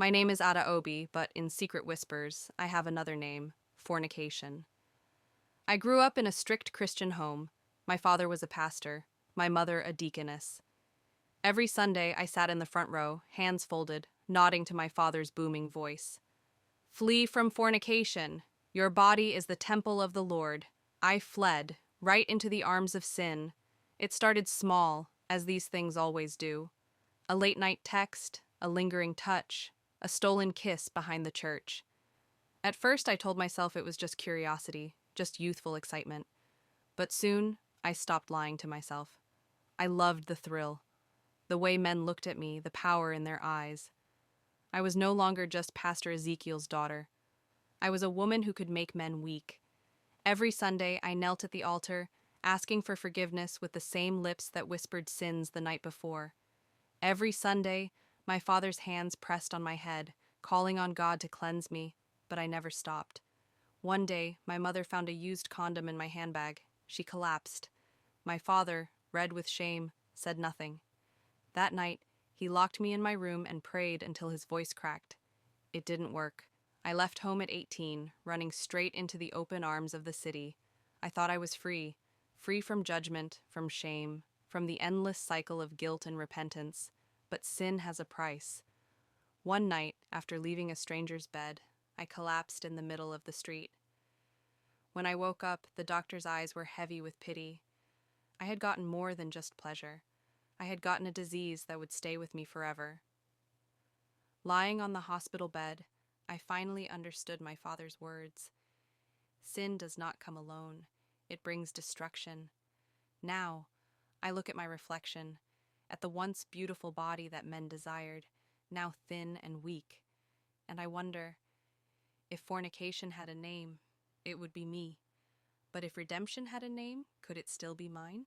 My name is Ada Obi, but in secret whispers, I have another name, Fornication. I grew up in a strict Christian home. My father was a pastor, my mother a deaconess. Every Sunday, I sat in the front row, hands folded, nodding to my father's booming voice. Flee from fornication. Your body is the temple of the Lord. I fled, right into the arms of sin. It started small, as these things always do. A late night text, a lingering touch, a stolen kiss behind the church. At first, I told myself it was just curiosity, just youthful excitement. But soon, I stopped lying to myself. I loved the thrill, the way men looked at me, the power in their eyes. I was no longer just Pastor Ezekiel's daughter. I was a woman who could make men weak. Every Sunday, I knelt at the altar, asking for forgiveness with the same lips that whispered sins the night before. Every Sunday, my father's hands pressed on my head, calling on God to cleanse me, but I never stopped. One day, my mother found a used condom in my handbag. She collapsed. My father, red with shame, said nothing. That night, he locked me in my room and prayed until his voice cracked. It didn't work. I left home at 18, running straight into the open arms of the city. I thought I was free, free from judgment, from shame, from the endless cycle of guilt and repentance. But sin has a price. One night, after leaving a stranger's bed, I collapsed in the middle of the street. When I woke up, the doctor's eyes were heavy with pity. I had gotten more than just pleasure. I had gotten a disease that would stay with me forever. Lying on the hospital bed, I finally understood my father's words. Sin does not come alone. It brings destruction. Now, I look at my reflection, at the once beautiful body that men desired, now thin and weak, and I wonder, if fornication had a name, it would be me. But if redemption had a name, could it still be mine?